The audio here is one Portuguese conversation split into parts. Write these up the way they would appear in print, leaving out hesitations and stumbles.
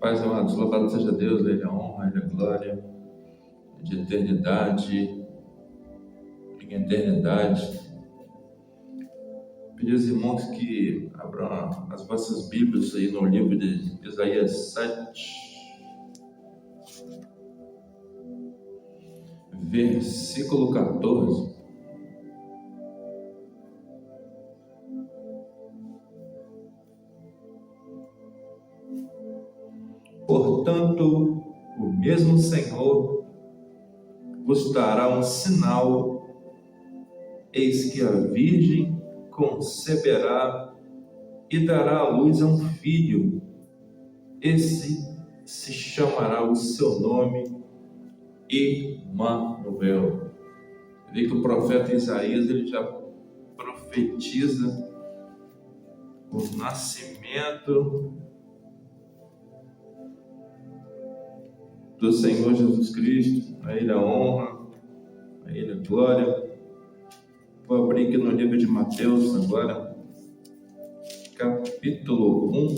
Pais amados, louvado seja Deus, Ele é a honra, Ele é a glória, de eternidade em eternidade. Pedir aos irmãos que abram as vossas Bíblias aí no livro de Isaías 7, versículo 14. Portanto, o mesmo Senhor vos dará um sinal: eis que a Virgem conceberá e dará à luz a um filho. Esse se chamará o seu nome Emanuel. Vê que o profeta Isaías ele já profetiza o nascimento do Senhor Jesus Cristo. A Ele a honra, a Ele a glória. Vou abrir aqui no livro de Mateus agora, capítulo 1.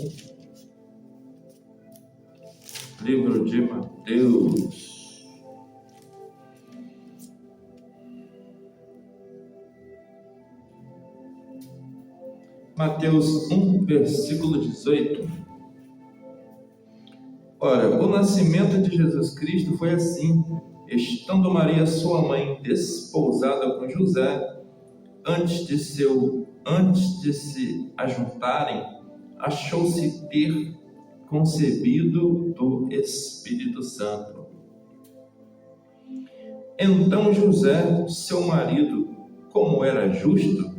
Livro de Mateus. Mateus 1, versículo 18. Ora, o nascimento de Jesus Cristo foi assim: estando Maria, sua mãe, desposada com José, antes de se ajuntarem, achou-se ter concebido do Espírito Santo. Então José, seu marido, como era justo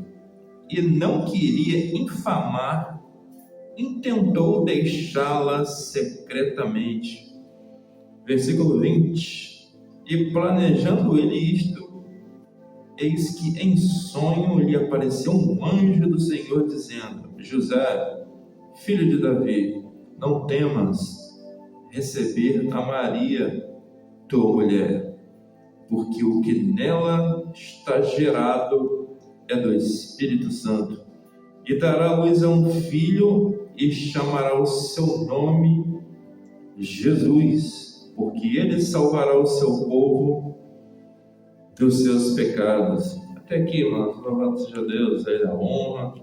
e não queria infamar, intentou deixá-la secretamente. Versículo 20. E planejando ele isto, eis que em sonho lhe apareceu um anjo do Senhor, dizendo: José, filho de Davi, não temas receber a Maria, tua mulher, porque o que nela está gerado é do Espírito Santo. E dará à luz a um filho, e chamará o seu nome Jesus, porque ele salvará o seu povo dos seus pecados. Até aqui, irmãos, louvado seja Deus, a Ele a honra,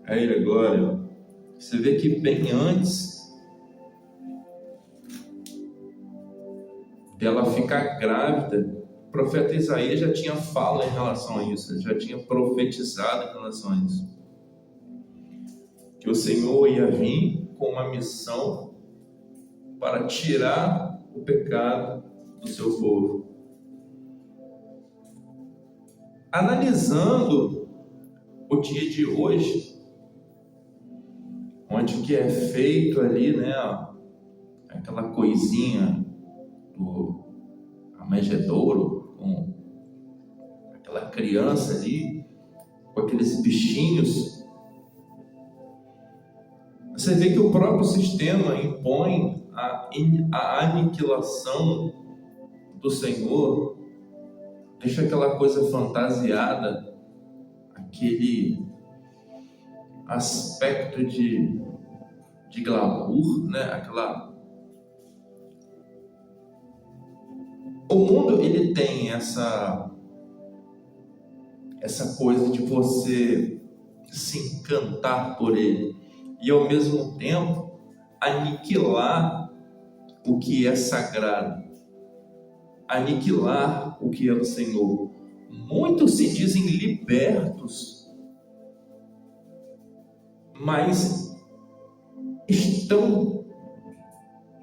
a Ele a glória. Você vê que bem antes dela ficar grávida, o profeta Isaías já tinha fala em relação a isso, já tinha profetizado em relação a isso, que o Senhor ia vir com uma missão para tirar o pecado do seu povo. Analisando o dia de hoje, onde que é feito ali, né, aquela coisinha do manjedouro, com aquela criança ali, com aqueles bichinhos, você vê que o próprio sistema impõe a aniquilação do Senhor, deixa aquela coisa fantasiada, aquele aspecto de glamour, né? O mundo ele tem essa coisa de você se encantar por ele e ao mesmo tempo aniquilar o que é sagrado, aniquilar o que é do Senhor. Muitos se dizem libertos, mas estão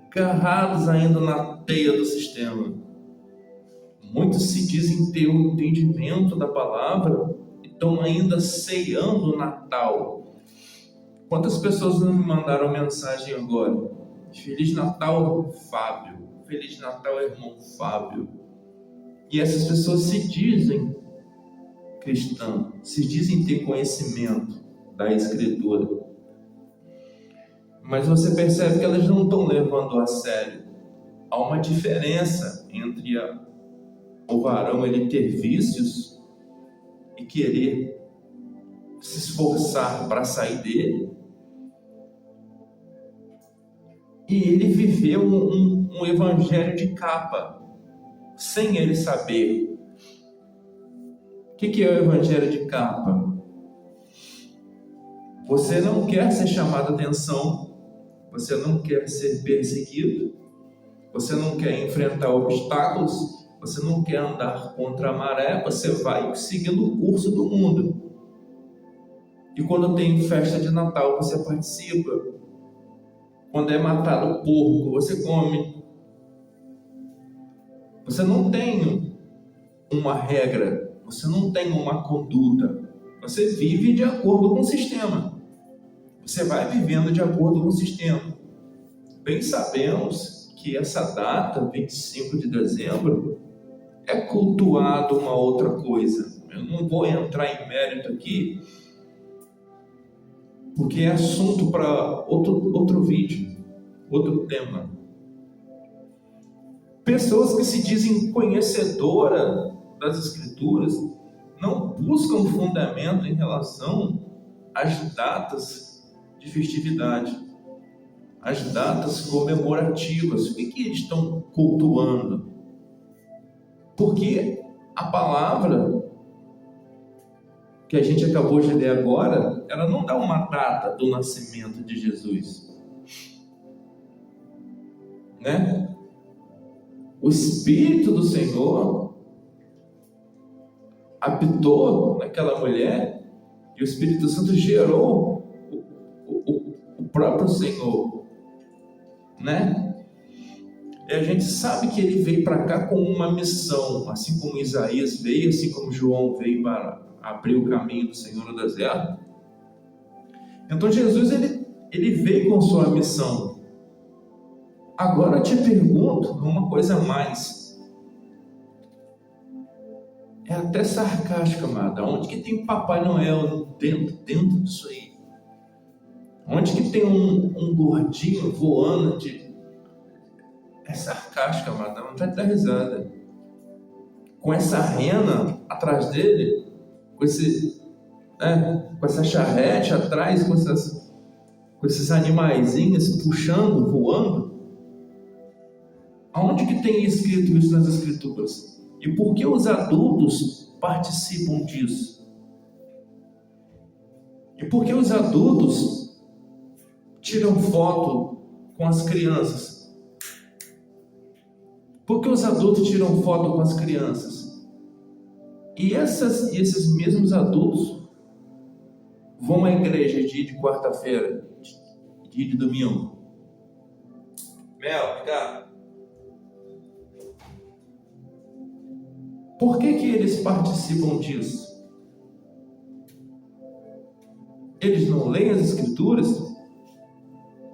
agarrados ainda na teia do sistema. Muitos se dizem ter o entendimento da palavra e estão ainda ceando o Natal. Quantas pessoas não me mandaram mensagem agora? Feliz Natal, Fábio. Feliz Natal, irmão Fábio. E essas pessoas se dizem cristãs, se dizem ter conhecimento da Escritura. Mas você percebe que elas não estão levando a sério. Há uma diferença entre o varão ele ter vícios e querer se esforçar para sair dele. E ele viveu um evangelho de capa, sem ele saber. O que é o evangelho de capa? Você não quer ser chamado a atenção, você não quer ser perseguido, você não quer enfrentar obstáculos, você não quer andar contra a maré, você vai seguindo o curso do mundo. E quando tem festa de Natal, você participa. Quando é matado o porco, você come. Você não tem uma regra, você não tem uma conduta. Você vive de acordo com o sistema. Você vai vivendo de acordo com o sistema. Bem sabemos que essa data, 25 de dezembro, é cultuado uma outra coisa. Eu não vou entrar em mérito aqui, porque é assunto para outro vídeo, outro tema. Pessoas que se dizem conhecedoras das Escrituras não buscam fundamento em relação às datas de festividade, às datas comemorativas. O que eles estão cultuando? Porque a palavra que a gente acabou de ler agora, ela não dá uma data do nascimento de Jesus, né? O Espírito do Senhor habitou naquela mulher e o Espírito Santo gerou o próprio Senhor, né? E a gente sabe que ele veio para cá com uma missão, assim como Isaías veio, assim como João veio para abrir o caminho do Senhor no deserto. Então Jesus ele veio com sua missão. Agora eu te pergunto uma coisa a mais. É até sarcástico, amada. Onde que tem Papai Noel dentro disso aí? Onde que tem um gordinho voando É sarcástico, amada. Não vai dar risada. Com essa rena atrás dele, com essa charrete atrás, com esses animaizinhos puxando, voando. Aonde que tem escrito isso nas Escrituras? E por que os adultos participam disso? E por que os adultos tiram foto com as crianças? Por que os adultos tiram foto com as crianças? E esses mesmos adultos vão à igreja dia de quarta-feira, dia de domingo. Mel, vem cá. Por que eles participam disso? Eles não leem as Escrituras?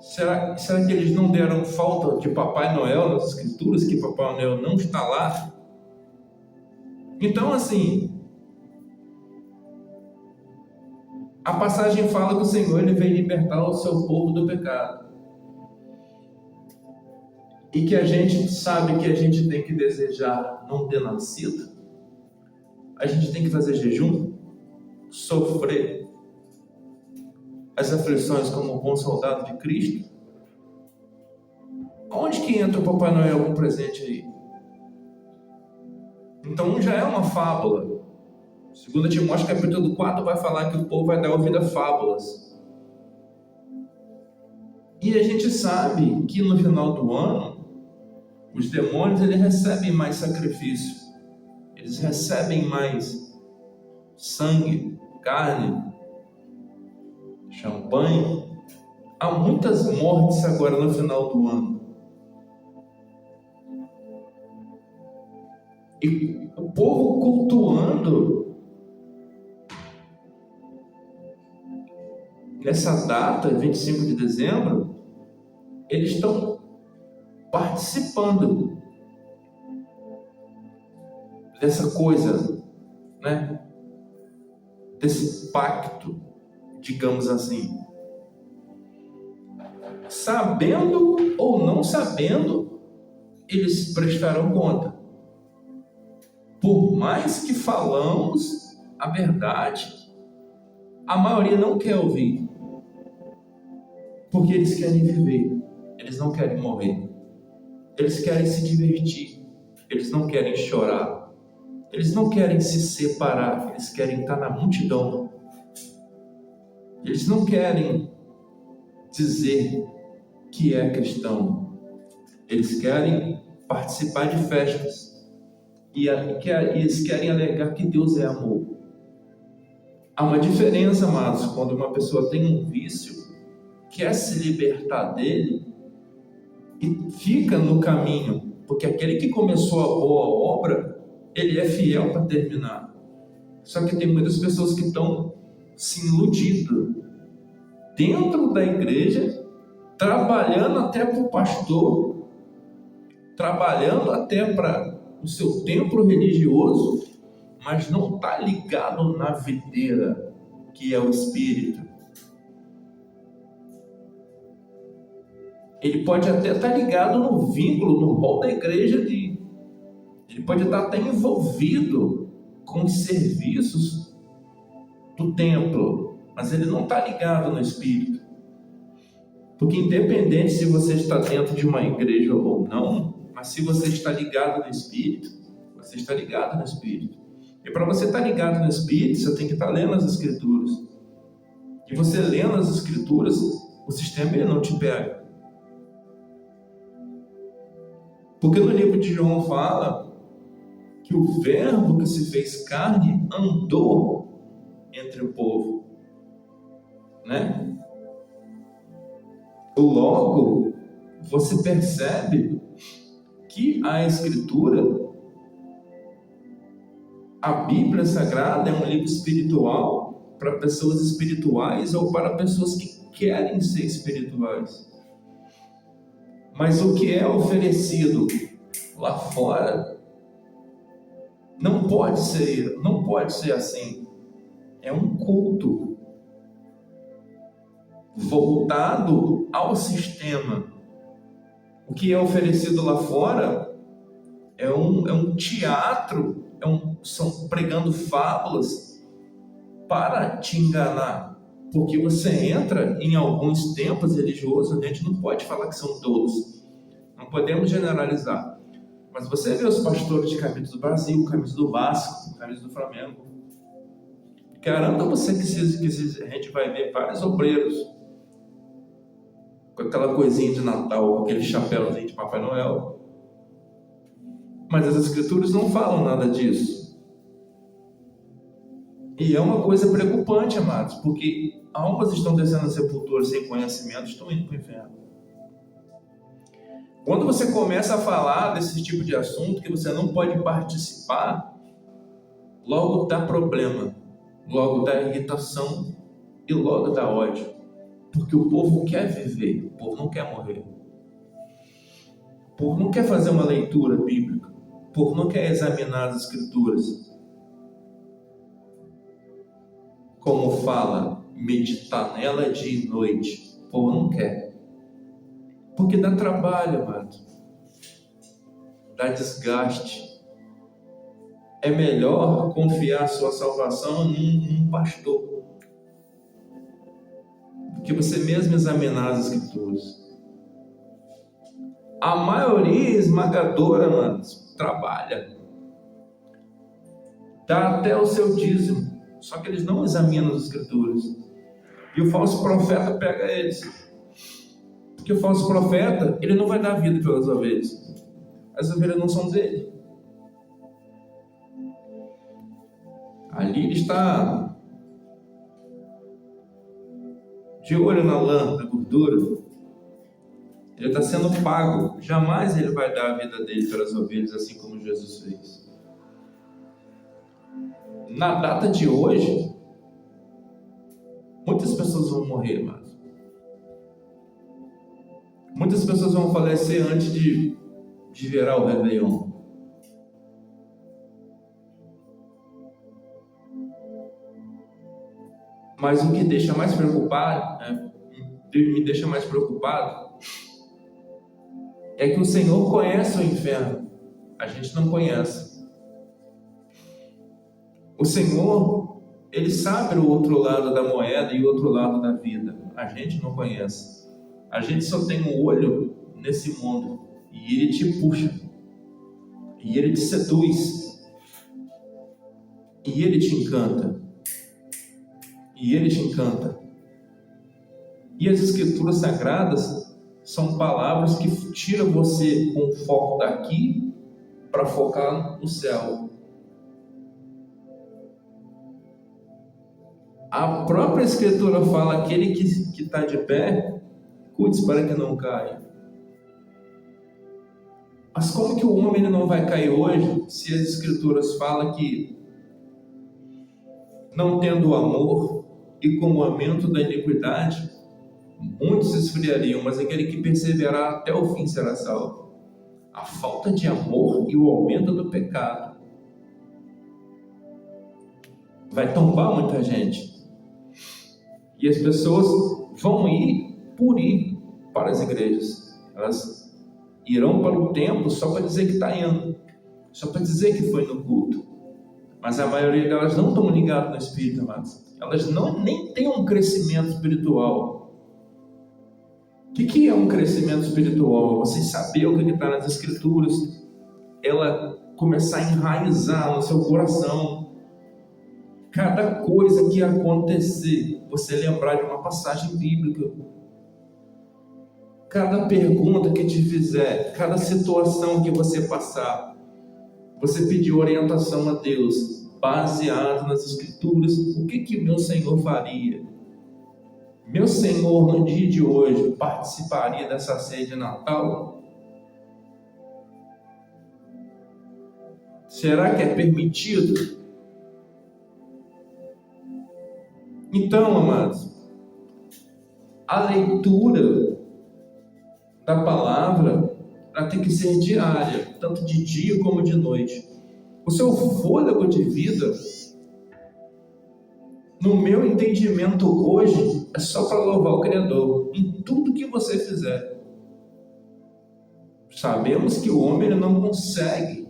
Será que eles não deram falta de Papai Noel nas Escrituras, que Papai Noel não está lá? Então, assim, a passagem fala que o Senhor ele veio libertar o seu povo do pecado. E que a gente sabe que a gente tem que desejar não ter nascido. A gente tem que fazer jejum, sofrer as aflições como um bom soldado de Cristo. Onde que entra o Papai Noel com presente aí? Então já é uma fábula. 2 Timóteo capítulo 4 vai falar que o povo vai dar ouvido a fábulas. E a gente sabe que no final do ano, os demônios eles recebem mais sacrifício. Eles recebem mais sangue, carne, champanhe. Há muitas mortes agora no final do ano. E o povo cultuando nessa data, 25 de dezembro, eles estão participando dessa coisa, né? Desse pacto, digamos assim. Sabendo ou não sabendo, eles prestarão conta. Por mais que falamos a verdade, A maioria não quer ouvir, porque eles querem viver, eles não querem morrer, eles querem se divertir, eles não querem chorar, eles não querem se separar, eles querem estar na multidão, eles não querem dizer que é cristão, eles querem participar de festas e eles querem alegar que Deus é amor. Há uma diferença, amados, quando uma pessoa tem um vício, quer se libertar dele e fica no caminho, porque aquele que começou a boa obra, ele é fiel para terminar. Só que tem muitas pessoas que estão se iludindo dentro da igreja, trabalhando até para o pastor, trabalhando até para o seu templo religioso, mas não está ligado na videira, que é o Espírito. Ele pode até estar ligado no vínculo, no rol da igreja, ele pode estar até envolvido com os serviços do templo, mas ele não está ligado no Espírito. Porque independente se você está dentro de uma igreja ou não, mas se você está ligado no Espírito, você está ligado no Espírito. E para você estar ligado no Espírito, você tem que estar lendo as Escrituras. E você lendo as Escrituras, o sistema ele não te pega. Porque no livro de João fala que o verbo que se fez carne andou entre o povo, né? Logo, você percebe que a Escritura, a Bíblia Sagrada é um livro espiritual para pessoas espirituais ou para pessoas que querem ser espirituais. Mas o que é oferecido lá fora não pode ser assim. É um culto voltado ao sistema. O que é oferecido lá fora é um teatro, são pregando fábulas para te enganar. Porque você entra em alguns templos religiosos, a gente não pode falar que são todos, não podemos generalizar, mas você vê os pastores de camisa do Brasil, camisa do Vasco, camisa do Flamengo, garanto a você que a gente vai ver vários obreiros com aquela coisinha de Natal, aquele chapéuzinho de Papai Noel, mas as Escrituras não falam nada disso. E é uma coisa preocupante, amados, porque almas estão descendo a sepultura sem conhecimento, estão indo para o inferno. Quando você começa a falar desse tipo de assunto, que você não pode participar, logo dá problema, logo dá irritação e logo dá ódio. Porque o povo quer viver, o povo não quer morrer. O povo não quer fazer uma leitura bíblica, o povo não quer examinar as Escrituras. Como fala, meditar nela dia e noite. O povo não quer. Porque dá trabalho, amado. Dá desgaste. É melhor confiar a sua salvação num pastor. Do que você mesmo examinar as Escrituras. A maioria esmagadora, amados, trabalha. Dá até o seu dízimo. Só que eles não examinam as Escrituras. E o falso profeta pega eles. Porque o falso profeta, ele não vai dar vida pelas ovelhas. As ovelhas não são dele. Ali ele está de olho na lã, na gordura. Ele está sendo pago. Jamais ele vai dar a vida dele pelas ovelhas, assim como Jesus fez. Na data de hoje, muitas pessoas vão morrer, mas muitas pessoas vão falecer antes de virar o Réveillon. Mas o que deixa mais preocupado, me deixa mais preocupado, é que o Senhor conhece o inferno. A gente não conhece. O Senhor Ele sabe o outro lado da moeda e o outro lado da vida. A gente não conhece. A gente só tem um olho nesse mundo. E ele te puxa. E ele te seduz. E ele te encanta. E ele te encanta. E as escrituras sagradas são palavras que tiram você com o foco daqui para focar no céu. A própria escritura fala: aquele que está de pé, cuide para que não caia. Mas como que o homem ele não vai cair hoje, se as escrituras falam que, não tendo amor e com o aumento da iniquidade, muitos se esfriariam, mas aquele que perseverar até o fim será salvo? A falta de amor e o aumento do pecado vai tombar muita gente. E as pessoas vão ir para as igrejas. Elas irão para o templo só para dizer que está indo, só para dizer que foi no culto. Mas a maioria delas não estão ligadas no Espírito, amados. Elas nem têm um crescimento espiritual. O que é um crescimento espiritual? Você saber o que está nas Escrituras, ela começar a enraizar no seu coração. Cada coisa que acontecer, você lembrar de uma passagem bíblica. Cada pergunta que te fizer, cada situação que você passar, você pedir orientação a Deus, baseado nas Escrituras. O que meu Senhor faria? Meu Senhor, no dia de hoje, participaria dessa ceia de Natal? Será que é permitido? Então, amados, a leitura da palavra, ela tem que ser diária, tanto de dia como de noite. O seu fôlego de vida, no meu entendimento hoje, é só para louvar o Criador, em tudo que você fizer. Sabemos que o homem ele não consegue,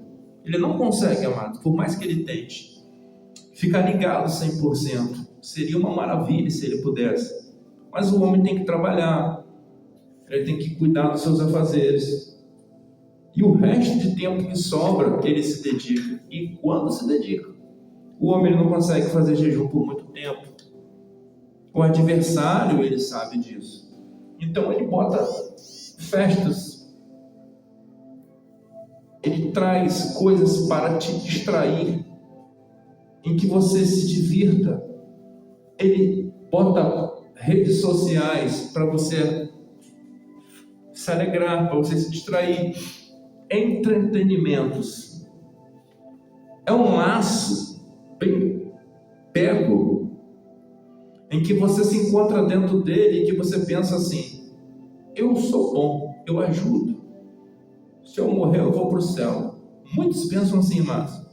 amado, por mais que ele tente, ficar ligado 100%. Seria uma maravilha se ele pudesse. Mas o homem tem que trabalhar, ele tem que cuidar dos seus afazeres. E o resto de tempo que sobra, ele se dedica. E quando se dedica? O homem ele não consegue fazer jejum por muito tempo. O adversário, ele sabe disso. Então ele bota festas. Ele traz coisas para te distrair, em que você se divirta. Ele bota redes sociais para você se alegrar, para você se distrair. Entretenimentos. É um laço bem pego, em que você se encontra dentro dele e que você pensa assim: eu sou bom, eu ajudo. Se eu morrer, eu vou para o céu. Muitos pensam assim, mas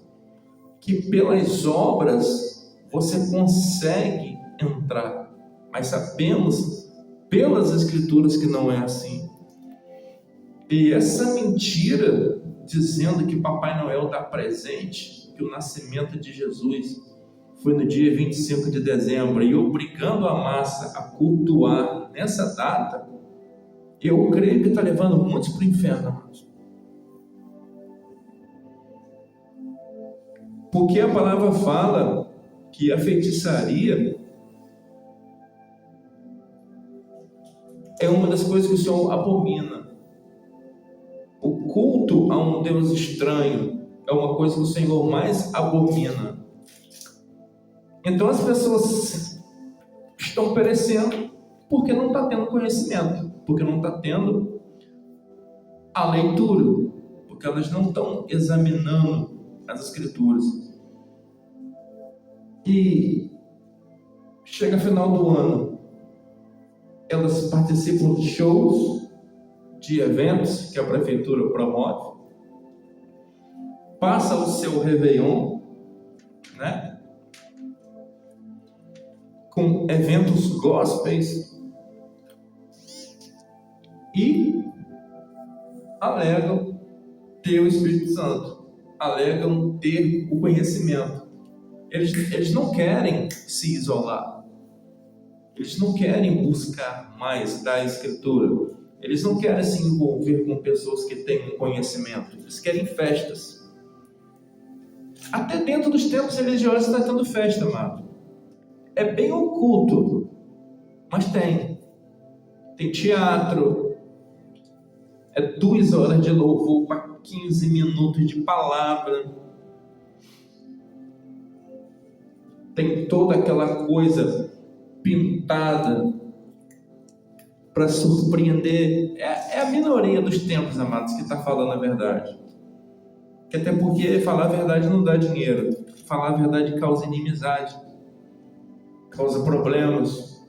que pelas obras você consegue entrar. Mas sabemos pelas Escrituras que não é assim. E essa mentira dizendo que Papai Noel dá presente, que o nascimento de Jesus foi no dia 25 de dezembro, e obrigando a massa a cultuar nessa data, eu creio que está levando muitos para o inferno, amados. Porque a palavra fala que a feitiçaria é uma das coisas que o Senhor abomina. O culto a um Deus estranho é uma coisa que o Senhor mais abomina. Então as pessoas estão perecendo porque não está tendo conhecimento, porque não está tendo a leitura, porque elas não estão examinando as Escrituras. E chega final do ano, elas participam de shows, de eventos que a prefeitura promove, passa o seu Réveillon, né, com eventos gospels, e alegam ter o Espírito Santo, alegam ter o conhecimento. Eles não querem se isolar. Eles não querem buscar mais da Escritura. Eles não querem se envolver com pessoas que têm conhecimento. Eles querem festas. Até dentro dos templos religiosos está tendo festa, amado. É bem oculto, mas tem. Tem teatro. É 2 horas de louvor para 15 minutos de palavra. Tem toda aquela coisa pintada para surpreender. É a minoria dos tempos, amados, que está falando a verdade. Que até porque falar a verdade não dá dinheiro. Falar a verdade causa inimizade, causa problemas.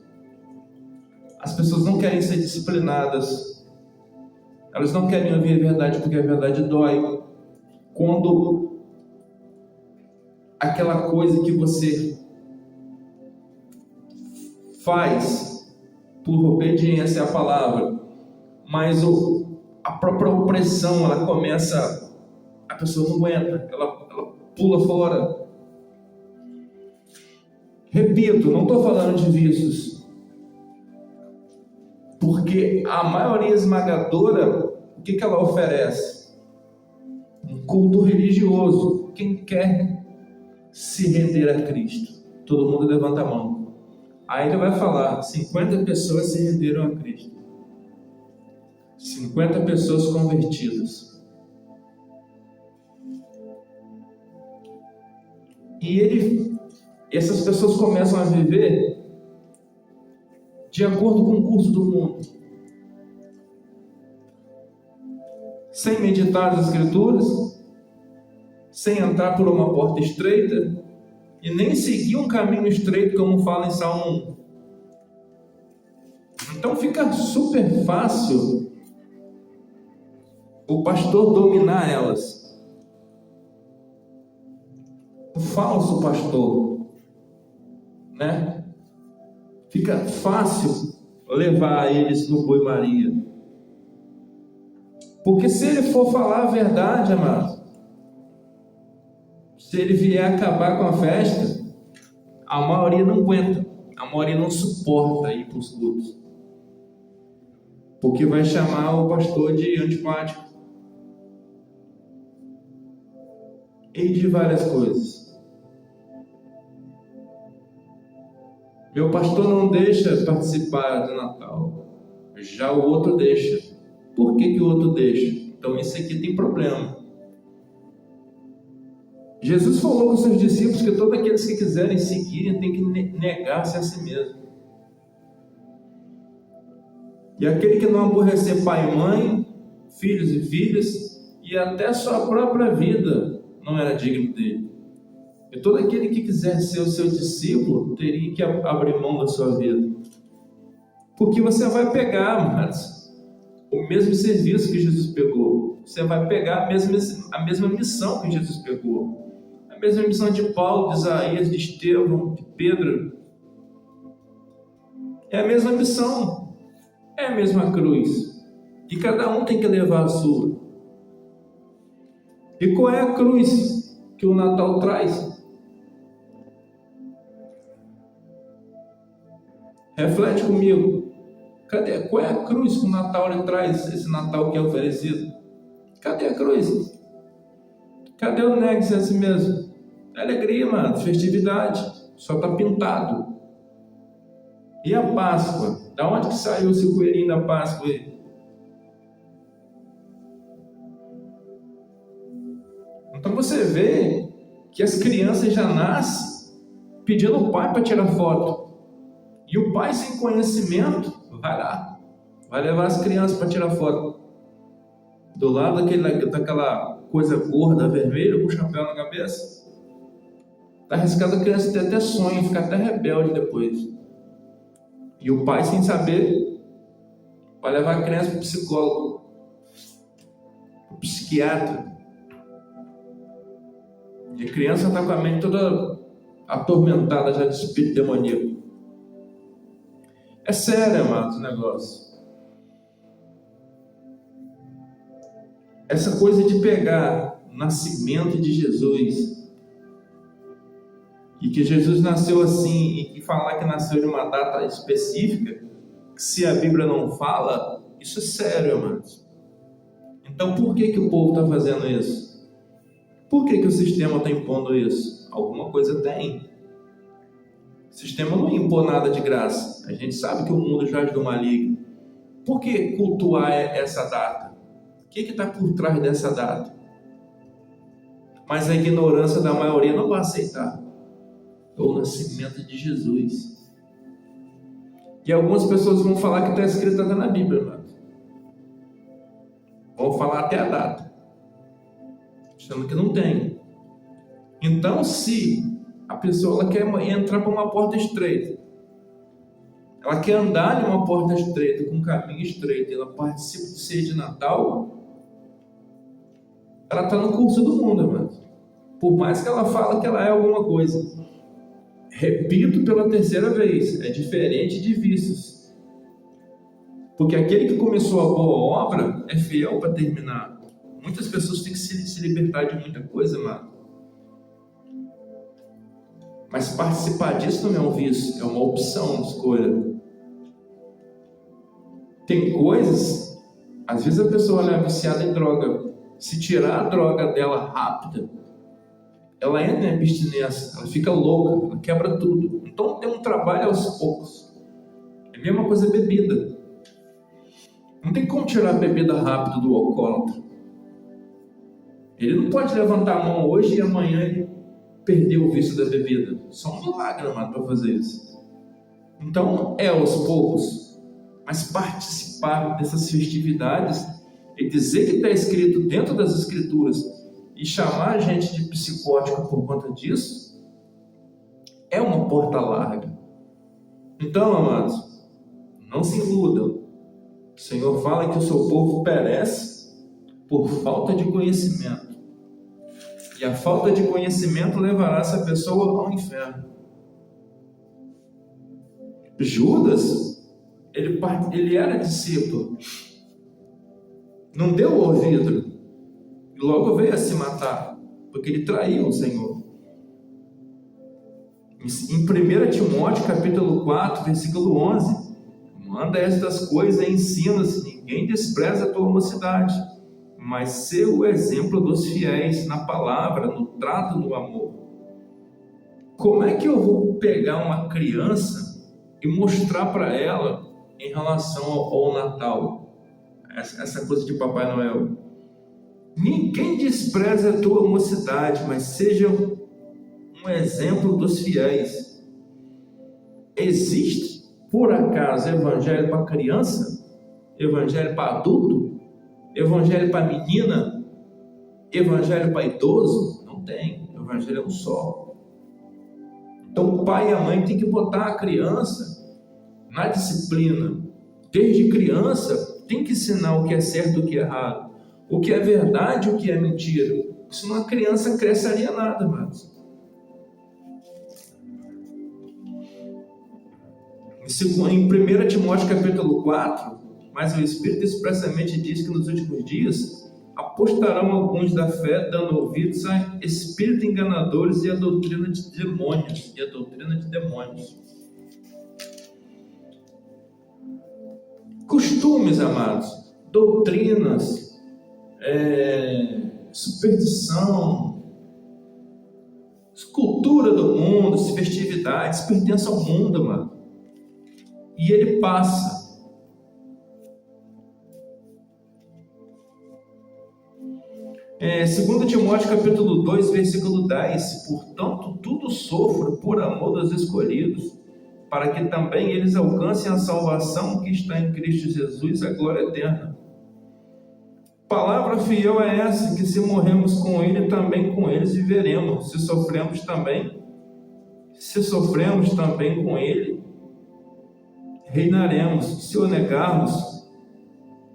As pessoas não querem ser disciplinadas. Elas não querem ouvir a verdade porque a verdade dói. Quando aquela coisa que você faz por obediência à palavra, mas a própria opressão, ela começa, a pessoa não aguenta, ela pula fora. Repito, não estou falando de vícios, porque a maioria esmagadora, o que ela oferece? Um culto religioso. Quem quer se render a Cristo? Todo mundo levanta a mão. Aí ele vai falar, 50 pessoas se renderam a Cristo. 50 pessoas convertidas. E essas pessoas começam a viver de acordo com o curso do mundo. Sem meditar as Escrituras, sem entrar por uma porta estreita, e nem seguir um caminho estreito, como fala em Salmo 1. Então fica super fácil o pastor dominar elas. O falso pastor, né? Fica fácil levar eles no boi-maria. Porque se ele for falar a verdade, amado, se ele vier acabar com a festa, a maioria não aguenta, a maioria não suporta ir para os cultos, porque vai chamar o pastor de antipático e de várias coisas. Meu pastor não deixa participar do Natal, já o outro deixa. Por que o outro deixa? Então esse aqui tem problema. Jesus falou com os seus discípulos que todos aqueles que quiserem seguirem têm que negar-se a si mesmo. E aquele que não aborrecer pai e mãe, filhos e filhas, e até sua própria vida, não era digno dele. E todo aquele que quiser ser o seu discípulo, teria que abrir mão da sua vida. Porque você vai pegar, amados, o mesmo serviço que Jesus pegou. Você vai pegar a mesma missão que Jesus pegou. A mesma missão de Paulo, de Isaías, de Estevão, de Pedro. É a mesma missão. É a mesma cruz. E cada um tem que levar a sua. E qual é a cruz que o Natal traz? Reflete comigo. Qual é a cruz que o Natal ele traz? Esse Natal que é oferecido? Cadê a cruz? Cadê o negue-se a si mesmo? Alegria, mano, festividade. Só está pintado. E a Páscoa? Da onde que saiu esse coelhinho da Páscoa aí? Então você vê que as crianças já nascem pedindo ao pai para tirar foto. E o pai sem conhecimento vai lá, vai levar as crianças para tirar foto. Do lado daquela coisa gorda, vermelha, com o chapéu na cabeça. Está arriscado a criança ter até sonho, ficar até rebelde depois. E o pai, sem saber, vai levar a criança para o psicólogo, para o psiquiatra. E a criança está com a mente toda atormentada já de espírito demoníaco. É sério, amados, o negócio. Essa coisa de pegar o nascimento de Jesus E que Jesus nasceu assim, e que falar que nasceu de uma data específica, que se a Bíblia não fala, isso é sério, amados. Então por que o povo está fazendo isso? Por que o sistema está impondo isso? Alguma coisa tem. O sistema não impõe nada de graça. A gente sabe que o mundo jaz do maligno. Por que cultuar essa data? O que está por trás dessa data? Mas a ignorância da maioria não vai aceitar. É o nascimento de Jesus. E algumas pessoas vão falar que está escrito até na Bíblia, mano. Vão falar até a data, achando que não tem. Então, se a pessoa ela quer entrar por uma porta estreita, ela quer andar em uma porta estreita, com um caminho estreito, ela participa de ceia de Natal, ela está no curso do mundo, mano. Por mais que ela fale que ela é alguma coisa. Repito pela terceira vez, é diferente de vícios. Porque aquele que começou a boa obra é fiel para terminar. Muitas pessoas têm que se libertar de muita coisa, mano. Mas participar disso não é um vício, é uma opção, escolha. Tem coisas, às vezes a pessoa é viciada em droga. Se tirar a droga dela rápida, ela entra em abstinência, ela fica louca, ela quebra tudo. Então tem um trabalho aos poucos. É a mesma coisa bebida. Não tem como tirar a bebida rápido do alcoólatra. Ele não pode levantar a mão hoje e amanhã ele perder o vício da bebida. Só um milagre, mano, para fazer isso. Então é aos poucos. Mas participar dessas festividades e dizer que está escrito dentro das escrituras e chamar a gente de psicótico por conta disso, é uma porta larga. Então, amados, não se iludam. O Senhor fala que o seu povo perece por falta de conhecimento. E a falta de conhecimento levará essa pessoa ao inferno. Judas, ele era discípulo. Não deu ouvido. E logo veio a se matar, porque ele traiu o Senhor. Em 1 Timóteo capítulo 4, versículo 11, manda estas coisas e ensina-se, ninguém despreza a tua mocidade, mas ser o exemplo dos fiéis na palavra, no trato, no amor. Como é que eu vou pegar uma criança e mostrar para ela em relação ao Natal, essa coisa de Papai Noel? Ninguém despreza a tua mocidade, mas seja um exemplo dos fiéis. Existe, por acaso, evangelho para criança? Evangelho para adulto? Evangelho para menina? Evangelho para idoso? Não tem. O evangelho é um só. Então o pai e a mãe têm que botar a criança na disciplina. Desde criança, tem que ensinar o que é certo e o que é errado. O que é verdade e o que é mentira. Senão a criança cresce alienada, mas. Em 1 Timóteo capítulo 4, mas o Espírito expressamente diz que nos últimos dias apostarão alguns da fé, dando ouvidos a espíritos enganadores e a doutrina de demônios. Costumes, amados, doutrinas, superstição, cultura do mundo, festividades, pertence ao mundo, mano. E ele passa. Segundo Timóteo capítulo 2, versículo 10, portanto, tudo sofro por amor dos escolhidos, para que também eles alcancem a salvação que está em Cristo Jesus, a glória eterna. Palavra fiel é essa, que se morremos com Ele, também com eles viveremos. Se sofremos também com Ele, reinaremos. Se o negarmos,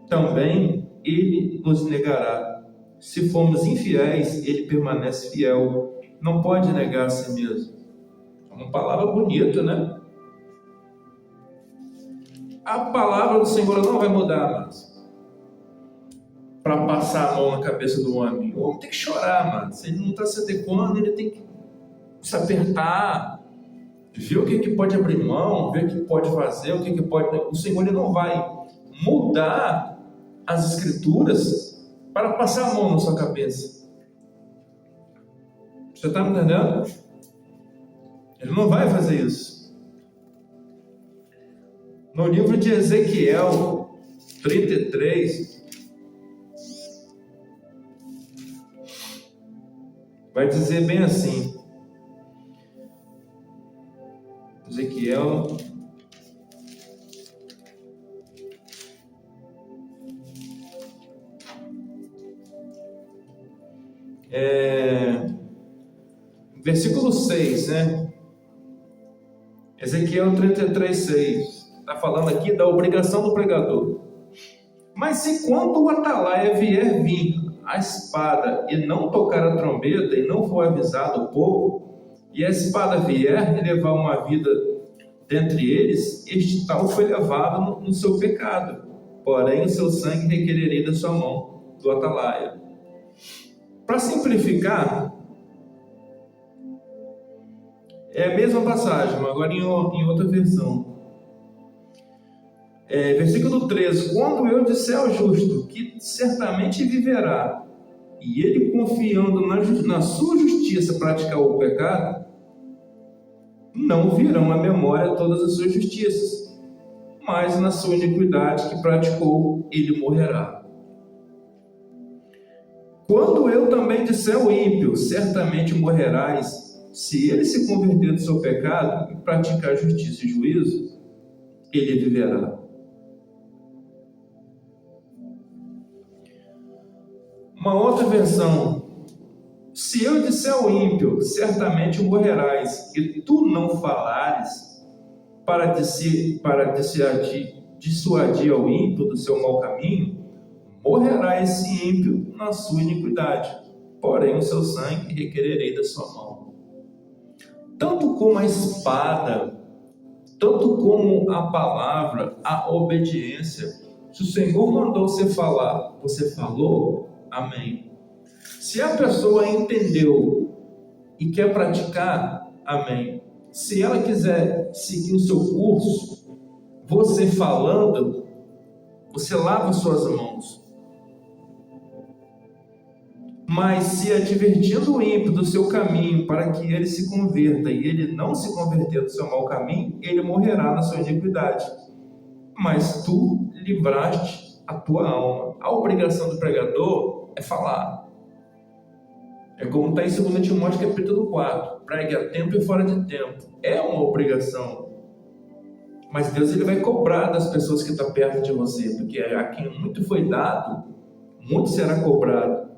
também Ele nos negará. Se formos infiéis, Ele permanece fiel. Não pode negar a si mesmo. É uma palavra bonita, né? A palavra do Senhor não vai mudar, mas para passar a mão na cabeça do homem. O homem tem que chorar, mano. Se ele não está se adequando, ele tem que se apertar, ver o que pode abrir mão, ver o que pode fazer, o que pode... O Senhor ele não vai mudar as Escrituras para passar a mão na sua cabeça. Você está me entendendo? Ele não vai fazer isso. No livro de Ezequiel 33, vai dizer bem assim. Ezequiel versículo 6, né? Ezequiel 33, 6. Está falando aqui da obrigação do pregador. Mas se quando o atalaia vier vir a espada e não tocar a trombeta e não for avisado o povo, e a espada vier e levar uma vida dentre eles, este tal foi levado no seu pecado, porém o seu sangue requererei da sua mão, do atalaia. Para simplificar, é a mesma passagem, mas agora em outra versão. Versículo 13: quando eu disser ao justo que certamente viverá, e ele confiando na sua justiça praticar o pecado, não virão à memória todas as suas justiças, mas na sua iniquidade que praticou, ele morrerá. Quando eu também disser ao ímpio, certamente morrerás, se ele se converter do seu pecado e praticar justiça e juízo, ele viverá. Uma outra versão: se eu disser ao ímpio, certamente morrerás, e tu não falares para dissuadir ao ímpio do seu mau caminho, morrerá esse ímpio na sua iniquidade, porém o seu sangue requererei da sua mão. Tanto como a espada, tanto como a palavra, a obediência. Se o Senhor mandou você falar, você falou, amém. Se a pessoa entendeu e quer praticar, amém. Se ela quiser seguir o seu curso, você falando, você lava suas mãos. Mas se advertindo o ímpio do seu caminho para que ele se converta e ele não se converter do seu mau caminho, ele morrerá na sua iniquidade. Mas tu livraste a tua alma. A obrigação do pregador é falar. É como está em 2 Timóteo capítulo 4. Pregue a tempo e fora de tempo. É uma obrigação. Mas Deus ele vai cobrar das pessoas que estão perto de você, porque a quem muito foi dado, muito será cobrado.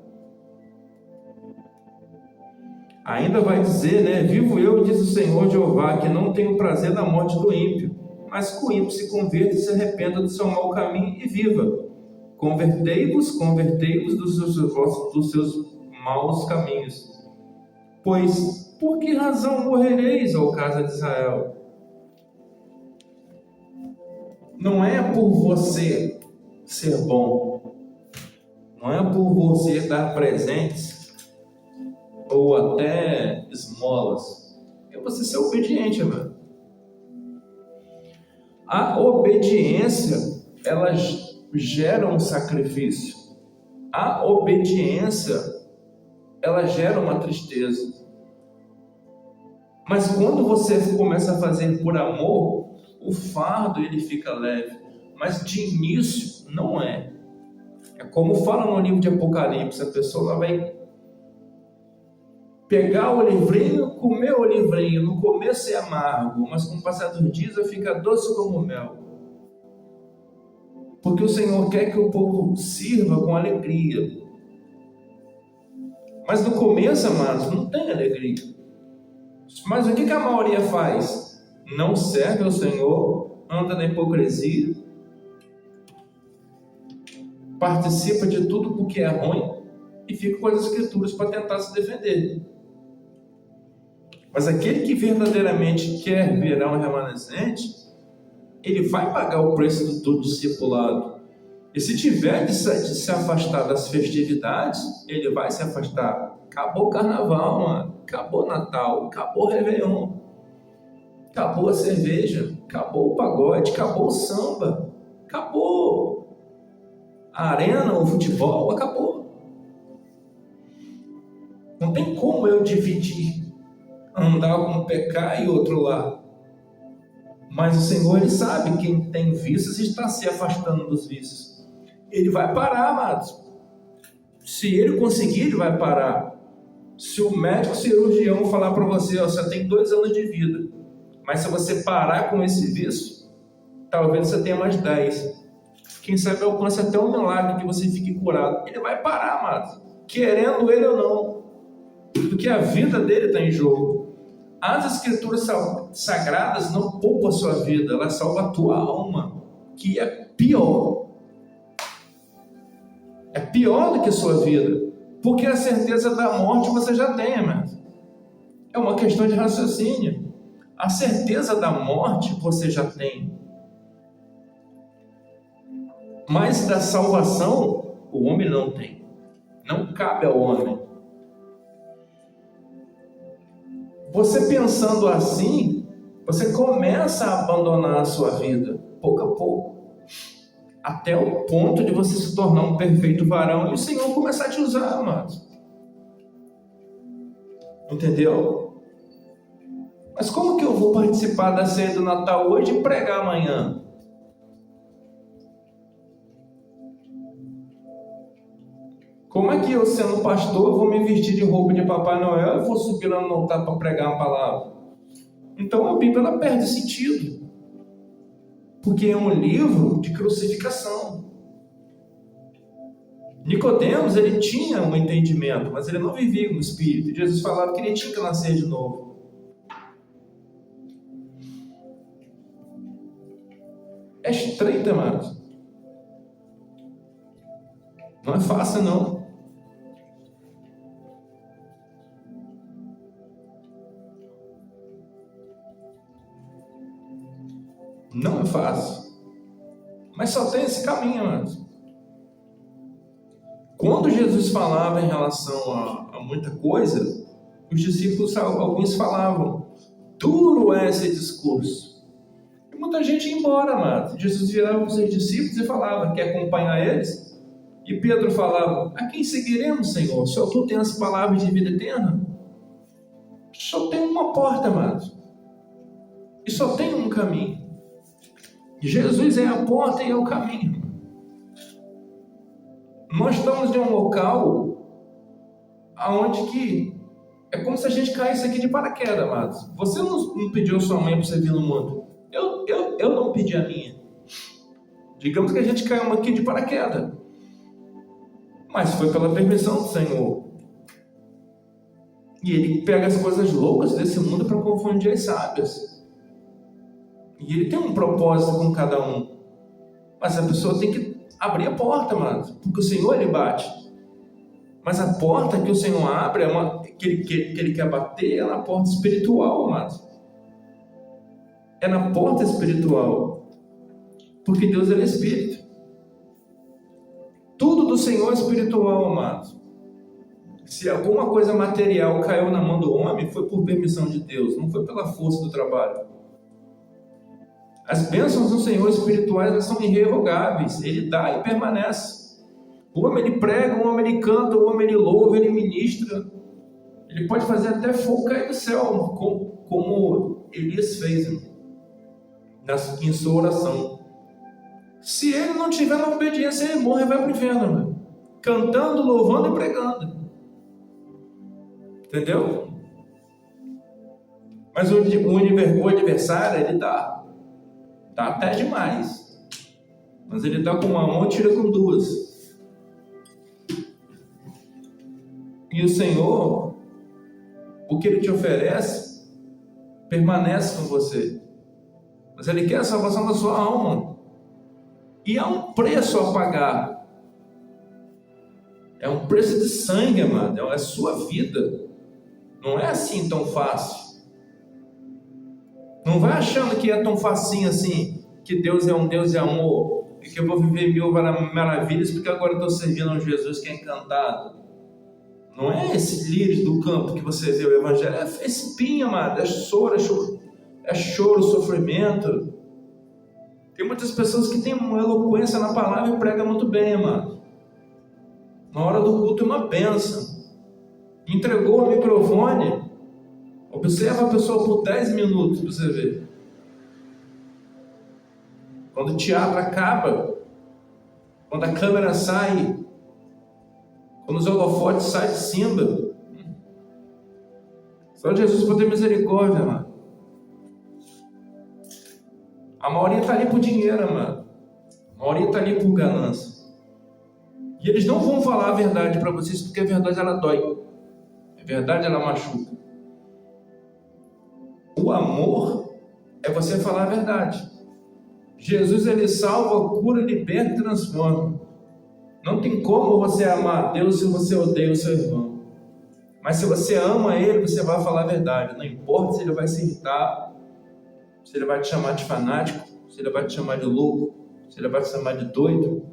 Ainda vai dizer, né? Vivo eu, diz o Senhor Jeová, que não tenho prazer na morte do ímpio, mas que o ímpio se converta e se arrependa do seu mau caminho e viva. Convertei-vos dos seus maus caminhos. Pois, por que razão morrereis, ó casa de Israel? Não é por você ser bom, não é por você dar presentes, ou até esmolas, é você ser obediente, mano. A obediência, ela gera um sacrifício. A obediência, ela gera uma tristeza. Mas quando você começa a fazer por amor, o fardo ele fica leve. Mas de início, não é. É como fala no livro de Apocalipse, a pessoa vai pegar o livrinho, comer o livrinho, no começo é amargo, mas com o passar dos dias fica doce como mel. Porque o Senhor quer que o povo sirva com alegria. Mas no começo, amados, não tem alegria. Mas o que a maioria faz? Não serve ao Senhor, anda na hipocrisia, participa de tudo porque é ruim e fica com as escrituras para tentar se defender. Mas aquele que verdadeiramente quer virar um remanescente, ele vai pagar o preço do discipulado. E se tiver de se afastar das festividades, ele vai se afastar. Acabou o carnaval, mano. acabou Natal, acabou Réveillon, acabou a cerveja, acabou o pagode, acabou o samba, acabou a arena, o futebol, acabou. Não tem como eu dividir, andar com um pé cá e outro lá. Mas o Senhor, Ele sabe quem tem vícios e está se afastando dos vícios. Ele vai parar, amados. Se Ele conseguir, Ele vai parar. Se o médico cirurgião falar para você, ó, você tem 2 anos de vida, mas se você parar com esse vício, talvez você tenha mais 10. Quem sabe alcance até um milagre que você fique curado. Ele vai parar, amados, querendo ele ou não, porque a vida dele está em jogo. As escrituras sagradas não poupam a sua vida, elas salvam a tua alma, que é pior. É pior do que a sua vida, porque a certeza da morte você já tem, amados. É uma questão de raciocínio. A certeza da morte você já tem. Mas da salvação, o homem não tem. Não cabe ao homem. Você pensando assim, você começa a abandonar a sua vida, pouco a pouco, até o ponto de você se tornar um perfeito varão e o Senhor começar a te usar, amados. Entendeu? Mas como que eu vou participar da ceia do Natal hoje e pregar amanhã? Como é que eu, sendo pastor, vou me vestir de roupa de Papai Noel e vou subir lá no altar para pregar uma palavra? Então a Bíblia ela perde sentido, porque é um livro de crucificação. Nicodemos, ele tinha um entendimento, mas ele não vivia no Espírito. Jesus falava que ele tinha que nascer de novo. É estreito, amados. Não é fácil, não. Não é fácil. Mas só tem esse caminho, amados. Quando Jesus falava em relação a muita coisa, os discípulos, alguns falavam, duro é esse discurso. E muita gente ia embora, amados. Jesus virava para os seus discípulos e falava, quer acompanhar eles? E Pedro falava, a quem seguiremos, Senhor? Só tu tens as palavras de vida eterna? Só tem uma porta, amados. E só tem um caminho. Jesus é a porta e é o caminho. Nós estamos em um local onde que é como se a gente caísse aqui de paraquedas, amados. Você não pediu sua mãe para você vir no mundo. Eu não pedi a minha. Digamos que a gente caiu aqui de paraquedas. Mas foi pela permissão do Senhor. E Ele pega as coisas loucas desse mundo para confundir as sábias. E Ele tem um propósito com cada um. Mas a pessoa tem que abrir a porta, mano. Porque o Senhor, Ele bate. Mas a porta que o Senhor abre, que ele quer bater, é na porta espiritual, mano. É na porta espiritual. Porque Deus, Ele é Espírito. Tudo do Senhor é espiritual, amados. Se alguma coisa material caiu na mão do homem, foi por permissão de Deus, não foi pela força do trabalho. As bênçãos do Senhor espirituais, elas são irrevogáveis. Ele dá e permanece. O homem, ele prega, o homem, ele canta, o homem, ele louva, ele ministra. Ele pode fazer até fogo cair do céu, como Elias fez em sua oração. Se ele não tiver na obediência, ele morre e vai para o inferno, mano. Cantando, louvando e pregando. Entendeu? Mas o adversário, ele dá até demais. Mas ele dá com uma mão e tira com duas. E o Senhor, o que Ele te oferece, permanece com você. Mas Ele quer a salvação da sua alma. E há um preço a pagar. É um preço de sangue, amado. É a sua vida. Não é assim tão fácil. Não vai achando que é tão facinho assim, que Deus é um Deus de amor, e que eu vou viver 1000 maravilhas porque agora eu estou servindo a um Jesus que é encantado. Não é esse lírio do campo que você vê o evangelho, é espinho, amado, é choro, sofrimento. Tem muitas pessoas que têm uma eloquência na palavra e pregam muito bem, amado. Na hora do culto é uma bênção. Entregou o microfone, observa a pessoa por 10 minutos para você ver. Quando o teatro acaba, quando a câmera sai, quando os holofotes saem de cima, só Jesus pode ter misericórdia, mano. A maioria está ali por dinheiro, mano. A maioria está ali por ganância. E eles não vão falar a verdade para vocês, porque a verdade ela dói. A verdade ela machuca. O amor é você falar a verdade. Jesus ele salva, cura, liberta e transforma. Não tem como você amar a Deus se você odeia o seu irmão. Mas se você ama ele, você vai falar a verdade. Não importa se ele vai se irritar, se ele vai te chamar de fanático, se ele vai te chamar de louco, se ele vai te chamar de doido.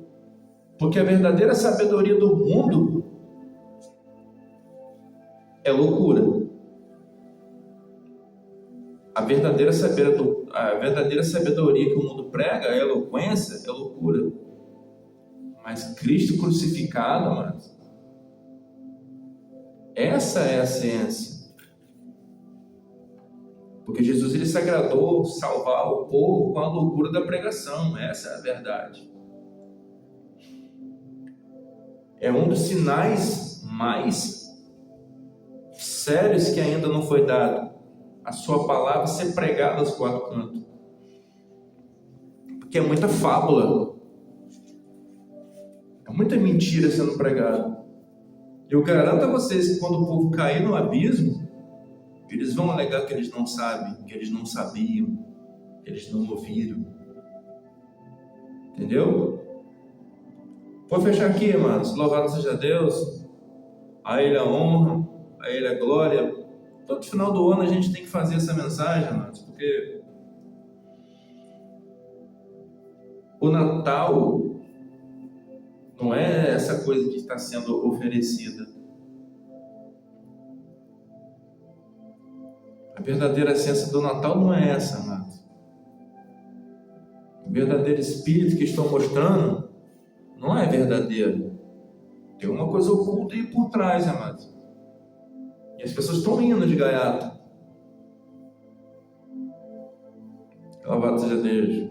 Porque a verdadeira sabedoria do mundo é loucura. A verdadeira sabedoria que o mundo prega, a eloquência, é loucura. Mas Cristo crucificado, amados, essa é a ciência. Porque Jesus ele se agradou salvar o povo com a loucura da pregação. Essa é a verdade. É um dos sinais mais sérios que ainda não foi dado. A sua palavra ser pregada aos quatro cantos. Porque é muita fábula. É muita mentira sendo pregada. Eu garanto a vocês que quando o povo cair no abismo, eles vão alegar que eles não sabem, que eles não sabiam, que eles não ouviram. Entendeu? Vou fechar aqui, irmãos. Louvado seja Deus. A Ele a honra, a Ele a glória. Todo final do ano a gente tem que fazer essa mensagem, irmãos, porque o Natal não é essa coisa que está sendo oferecida. A verdadeira essência do Natal não é essa, amado. O verdadeiro espírito que estão mostrando não é verdadeiro. Tem uma coisa oculta aí por trás, amado. E as pessoas estão indo de gaiato. Louvado seja Deus.